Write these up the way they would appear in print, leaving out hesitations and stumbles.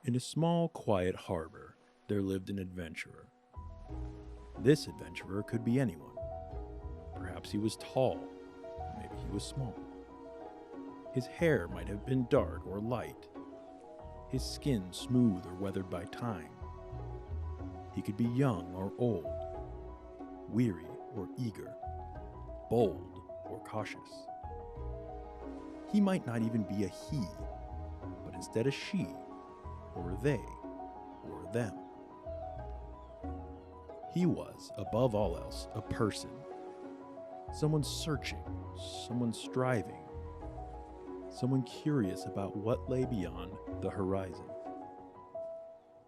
In a small, quiet harbor, there lived an adventurer. This adventurer could be anyone. Perhaps he was tall, maybe he was small. His hair might have been dark or light, his skin smooth or weathered by time. He could be young or old, weary or eager, bold or cautious. He might not even be a he, but instead a she, or they, or them. He was, above all else, a person. Someone searching, someone striving, someone curious about what lay beyond the horizon.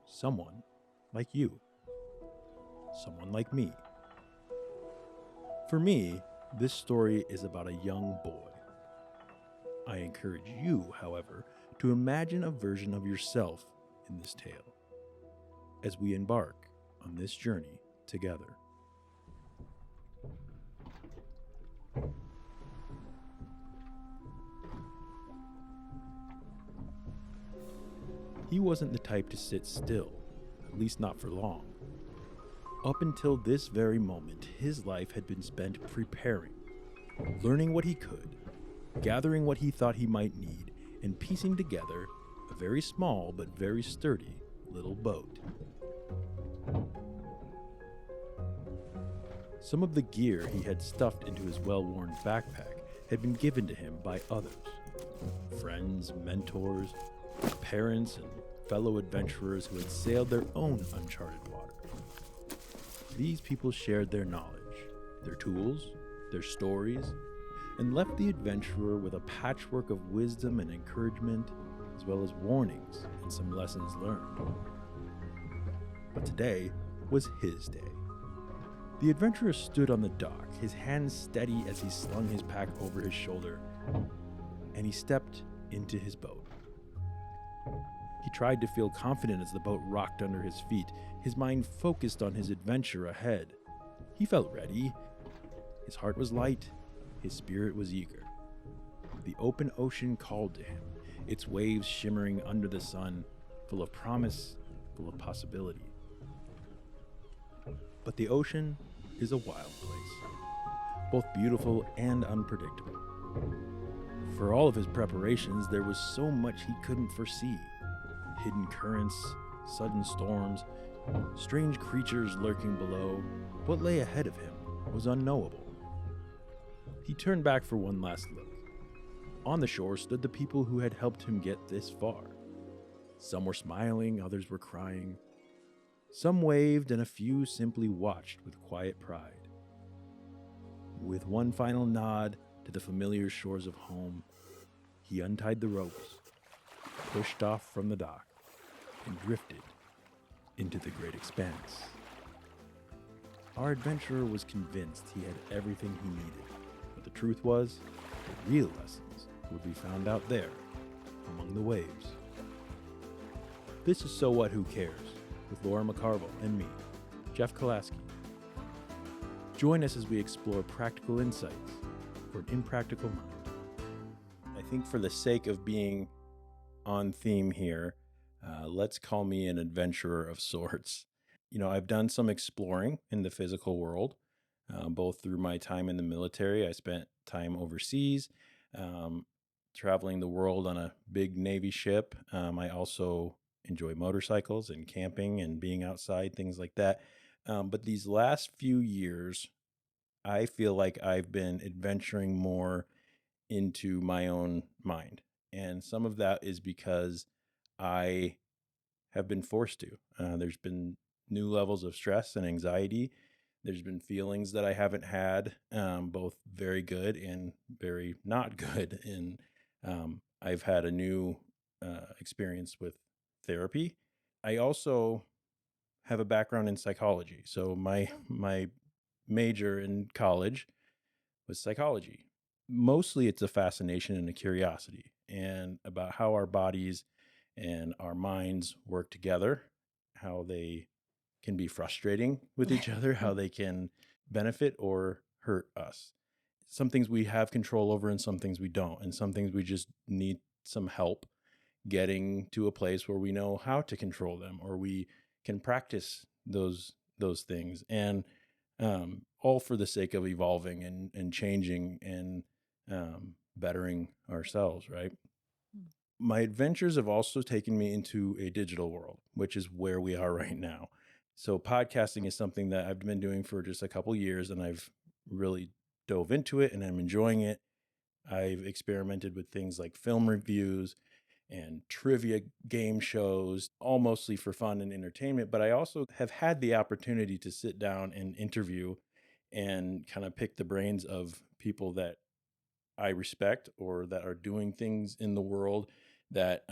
Someone like you. Someone like me. For me, this story is about a young boy. I encourage you, however, to imagine a version of yourself in this tale as we embark on this journey together. He wasn't the type to sit still, at least not for long. Up until this very moment, his life had been spent preparing, learning what he could, gathering what he thought he might need, and piecing together a very small but very sturdy little boat. Some of the gear he had stuffed into his well-worn backpack had been given to him by others. Friends, mentors, parents, and fellow adventurers who had sailed their own uncharted water. These people shared their knowledge, their tools, their stories, and left the adventurer with a patchwork of wisdom and encouragement, as well as warnings and some lessons learned. But today was his day. The adventurer stood on the dock, his hands steady as he slung his pack over his shoulder, and he stepped into his boat. He tried to feel confident as the boat rocked under his feet, his mind focused on his adventure ahead. He felt ready. His heart was light, his spirit was eager. The open ocean called to him, its waves shimmering under the sun, full of promise, full of possibility. But the ocean is a wild place, both beautiful and unpredictable. For all of his preparations, there was so much he couldn't foresee. Hidden currents, sudden storms, strange creatures lurking below. What lay ahead of him was unknowable. He turned back for one last look. On the shore stood the people who had helped him get this far. Some were smiling, others were crying. Some waved, and a few simply watched with quiet pride. With one final nod to the familiar shores of home, he untied the ropes, pushed off from the dock, and drifted into the great expanse. Our adventurer was convinced he had everything he needed, but the truth was, the real lessons would be found out there, among the waves. This is So What, Who Cares? With Lora McCarville and me, Jeff Kalasky. Join us as we explore practical insights for an impractical mind. I think for the sake of being on theme here, let's call me an adventurer of sorts. You know, I've done some exploring in the physical world, both through my time in the military. I spent time overseas, traveling the world on a big Navy ship. I also enjoy motorcycles and camping and being outside, things like that. But these last few years, I feel like I've been adventuring more into my own mind. And some of that is because I have been forced to. There's been new levels of stress and anxiety. There's been feelings that I haven't had, both very good and very not good. And I've had a new experience with therapy. I also have a background in psychology. So my major in college was psychology. Mostly it's a fascination and a curiosity and about how our bodies and our minds work together, how they can be frustrating with each other, how they can benefit or hurt us. Some things we have control over and some things we don't. And some things we just need some help getting to a place where we know how to control them, or we can practice those things, and all for the sake of evolving and changing and bettering ourselves, right? Mm. My adventures have also taken me into a digital world, which is where we are right now. So podcasting is something that I've been doing for just a couple years, and I've really dove into it and I'm enjoying it. I've experimented with things like film reviews and trivia game shows, all mostly for fun and entertainment. But I also have had the opportunity to sit down and interview and kind of pick the brains of people that I respect or that are doing things in the world that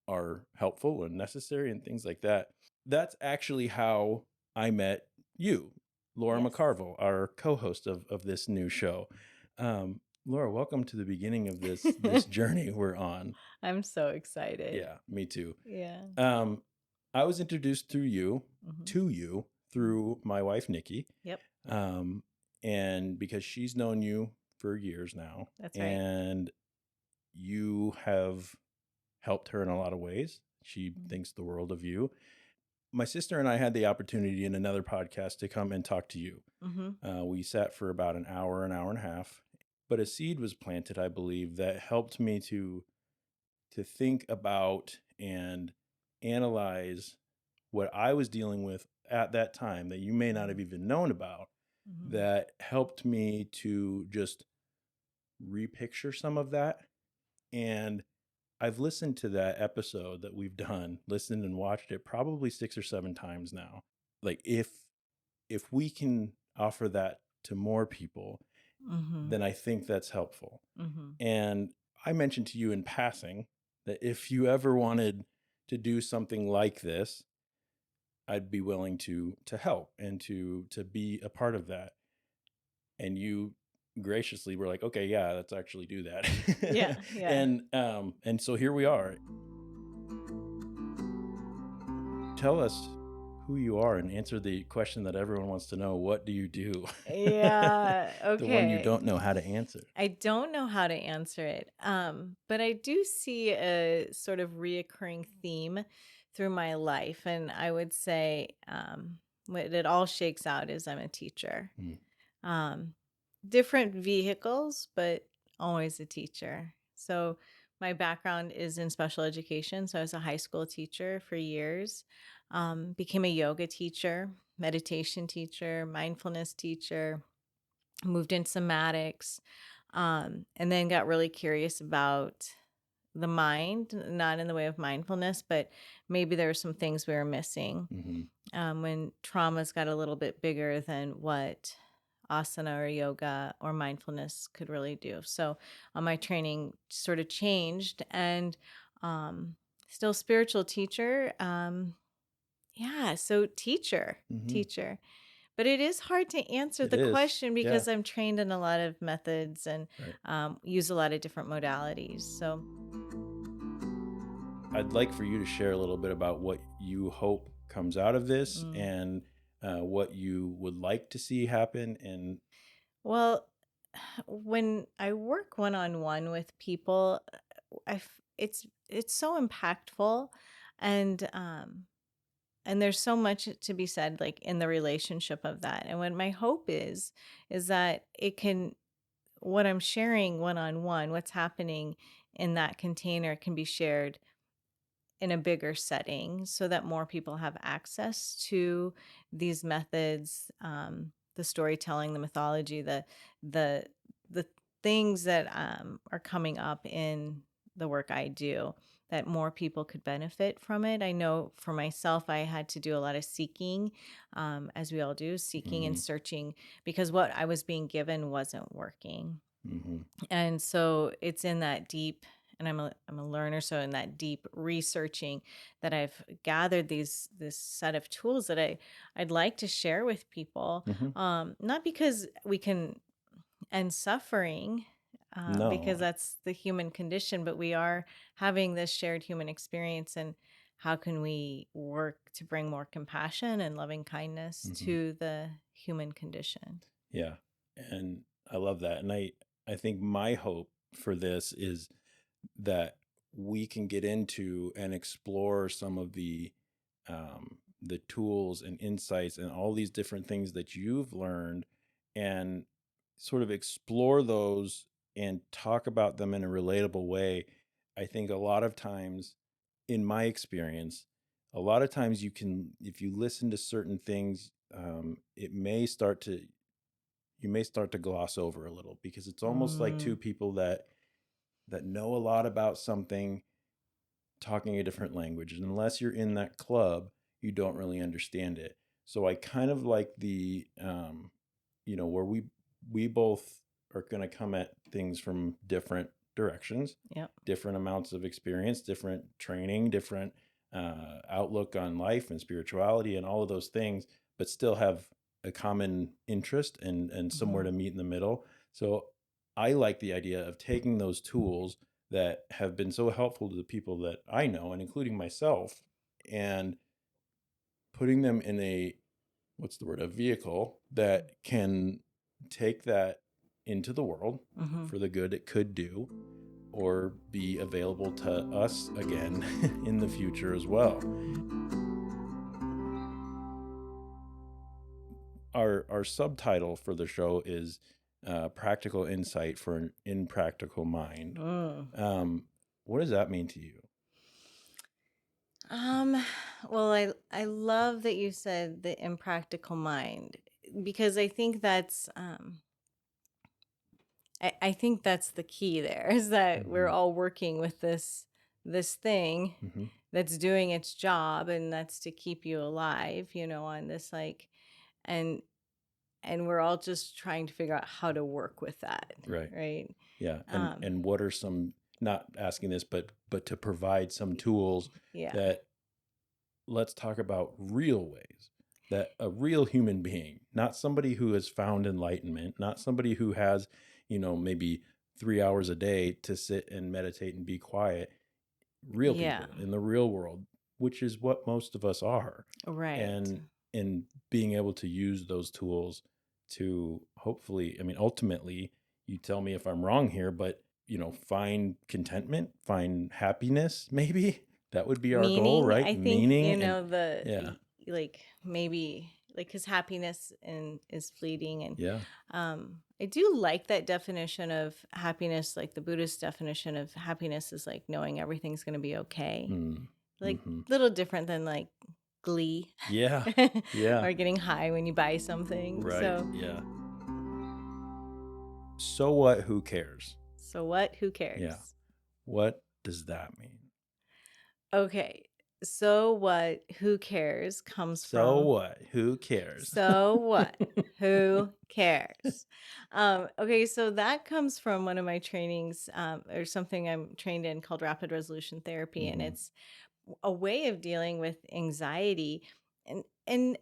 are helpful and necessary and things like that. That's actually how I met you, Lora Yes. McCarville, our co-host of this new show. Laura, welcome to the beginning of this journey we're on. I'm so excited. Yeah, me too. Yeah. Um, I was introduced through you Hmm. to you through my wife Nikki, Yep, um, and because she's known you for years now, that's right. and you have helped her in a lot of ways. She thinks the world of you. My sister and I had the opportunity in another podcast to come and talk to you. Mm-hmm. We sat for about an hour and a half, but a seed was planted, I believe, that helped me to think about and analyze what I was dealing with at that time that you may not have even known about, Mm-hmm. that helped me to just repicture some of that. And I've listened to that episode that we've done, listened and watched it probably 6 or 7 times now. Like if we can offer that to more people, Mm-hmm. then I think that's helpful. Mm-hmm. And I mentioned to you in passing that if you ever wanted to do something like this, I'd be willing to help and to be a part of that. And you graciously were like, okay, yeah, let's actually do that. Yeah, yeah. And so here we are. Tell us who you are and answer the question that everyone wants to know. What do you do? Yeah, The one you okay. don't know how to answer. I don't know how to answer it, but I do see a sort of reoccurring theme through my life. And I would say what it all shakes out is I'm a teacher. Mm, Um, Different vehicles, but always a teacher. So my background is in special education. So I was a high school teacher for years, became a yoga teacher, meditation teacher, mindfulness teacher, moved into somatics, and then got really curious about the mind, not in the way of mindfulness, but maybe there were some things we were missing mm-hmm, when traumas got a little bit bigger than what asana or yoga or mindfulness could really do. So my training sort of changed, and um, still spiritual teacher. Yeah, so mm-hmm. teacher. But it is hard to answer It the is. question Yeah. because I'm trained in a lot of methods and Right. use a lot of different modalities. So, I'd like for you to share a little bit about what you hope comes out of this mm, and what you would like to see happen. And well, when I work one on one with people, it's so impactful, and there's so much to be said like in the relationship of that. And what my hope is that it can, what I'm sharing one on one, what's happening in that container can be shared in a bigger setting so that more people have access to these methods, the storytelling, the mythology, the the things that are coming up in the work I do, that more people could benefit from it. I know for myself, I had to do a lot of seeking, as we all do, seeking and mm-hmm, searching, because what I was being given wasn't working. mm-hmm, And so it's in that deep, and I'm a learner, so in that deep researching that I've gathered this set of tools that I'd like to share with people, mm-hmm. not because we can end suffering, because No. that's the human condition, but we are having this shared human experience, and how can we work to bring more compassion and loving kindness Mm-hmm. to the human condition? Yeah. And I love that. And I think my hope for this is that we can get into and explore some of the tools and insights and all these different things that you've learned, and sort of explore those and talk about them in a relatable way. I think a lot of times, in my experience, a lot of times you can, if you listen to certain things, you may start to gloss over a little, because it's almost like two people that know a lot about something talking a different language, and unless you're in that club, you don't really understand it. So I kind of like the where we both are going to come at things from different directions, Yep. different amounts of experience, different training, different outlook on life and spirituality and all of those things, but still have a common interest and somewhere to meet in the middle. So I like the idea of taking those tools that have been so helpful to the people that I know, and including myself, and putting them in a vehicle that can take that into the world for the good it could do, or be available to us again in the future as well. Our subtitle for the show is Practical Insight for an Impractical Mind. What does that mean to you? Well, I love that you said the impractical mind, because I think that's I think that's the key there, is that we're all working with this thing that's doing its job, and that's to keep you alive, on this, like, and we're all just trying to figure out how to work with that. Right. Yeah. And what are some, not asking this, but to provide some tools that, let's talk about real ways that a real human being, not somebody who has found enlightenment, not somebody who has, maybe 3 hours a day to sit and meditate and be quiet, real people in the real world, which is what most of us are. Right. And being able to use those tools to hopefully, ultimately, you tell me if I'm wrong here, but, find contentment, find happiness, maybe. That would be our goal, right? I think, Meaning, like, maybe, like, because happiness is fleeting. And I do like that definition of happiness, like the Buddhist definition of happiness is like knowing everything's going to be okay. Like, little different than like glee. Yeah. Or getting high when you buy something. Right. So what? Who cares? So what? Who cares? Yeah. What does that mean? Okay. So what? Who cares comes from. So what? Who cares? So what? Who cares? Okay, so that comes from one of my trainings, or something I'm trained in, called rapid resolution therapy, and it's a way of dealing with anxiety, and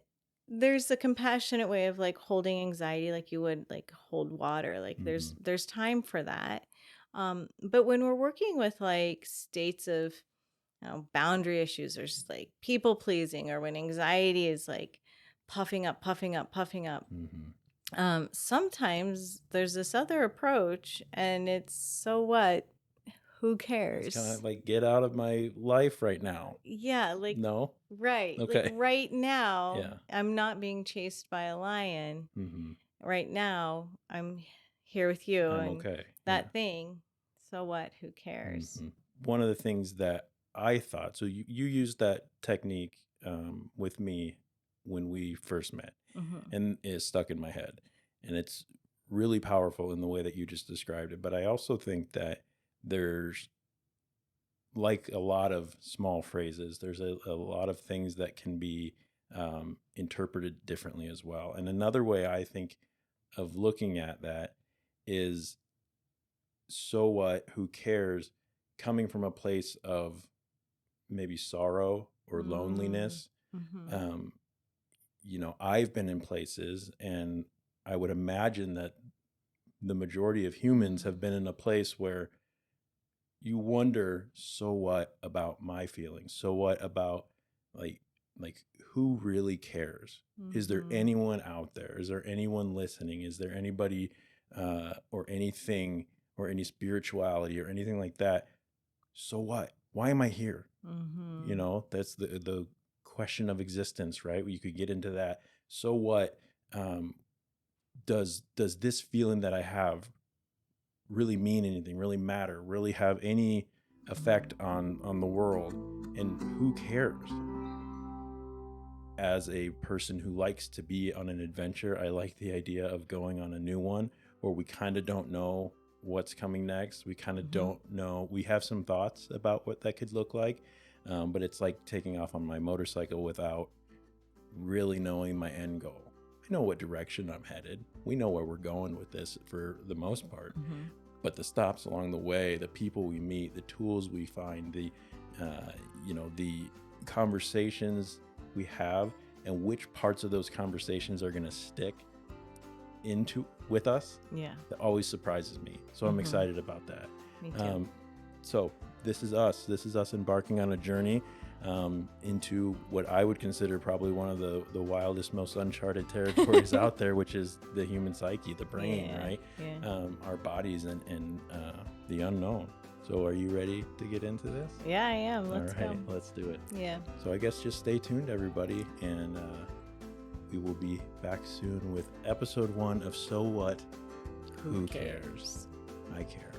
there's a compassionate way of like holding anxiety like you would like hold water. Like there's time for that. But when we're working with like states of boundary issues, or just like people pleasing, or when anxiety is like puffing up, sometimes there's this other approach, and it's, so what? Who cares? It's kind of like, get out of my life right now. Yeah, like, no, right. Okay. Like right now, I'm not being chased by a lion. Right now, I'm here with you. I'm and okay. that thing. So what? Who cares? One of the things that I thought, so you used that technique with me when we first met, and it stuck in my head, and it's really powerful in the way that you just described it. But I also think that there's, like a lot of small phrases, there's a lot of things that can be interpreted differently as well. And another way I think of looking at that is, so what? Who cares? Coming from a place of maybe sorrow or loneliness. I've been in places, and I would imagine that the majority of humans have been in a place where you wonder, so what about my feelings? So what about like who really cares? Is there anyone out there? Is there anyone listening? Is there anybody or anything or any spirituality or anything like that so what? Why am I here? Mm-hmm. You know, that's the question of existence, right? You could get into that. So what? Does this feeling that I have really mean anything, really matter, really have any effect on the world? And who cares? As a person who likes to be on an adventure, I like the idea of going on a new one where we kind of don't know what's coming next. We kind of don't know. We have some thoughts about what that could look like, but it's like taking off on my motorcycle without really knowing my end goal. I know what direction I'm headed. We know where we're going with this for the most part. But the stops along the way, the people we meet, the tools we find, the conversations we have, and which parts of those conversations are going to stick into with us, that always surprises me. So I'm excited about that. Me too. So this is us embarking on a journey into what I would consider probably one of the wildest, most uncharted territories out there, which is the human psyche, the brain, right? Our bodies and the unknown. So are you ready to get into this? Yeah, I am. Let's All right, go. let's do it. Yeah. So I guess just stay tuned, everybody, and we will be back soon with episode 1 of So What? Who cares? I care.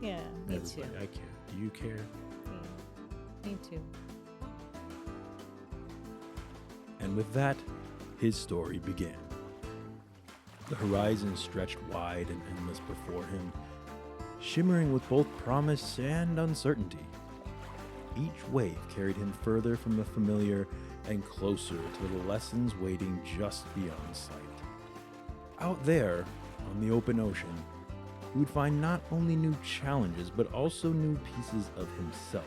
Yeah, me Everybody, too. I care. Do you care? Yeah, me too. And with that, his story began. The horizon stretched wide and endless before him, shimmering with both promise and uncertainty. Each wave carried him further from the familiar and closer to the lessons waiting just beyond sight. Out there, on the open ocean, he would find not only new challenges, but also new pieces of himself.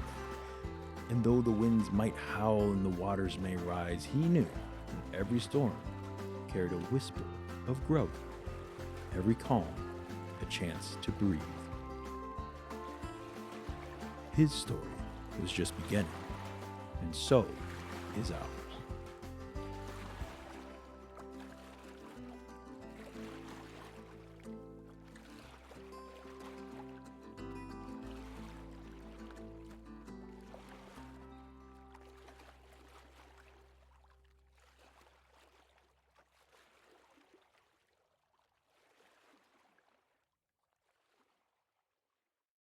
And though the winds might howl and the waters may rise, he knew that every storm carried a whisper of growth, every calm a chance to breathe. His story was just beginning, and so is ours.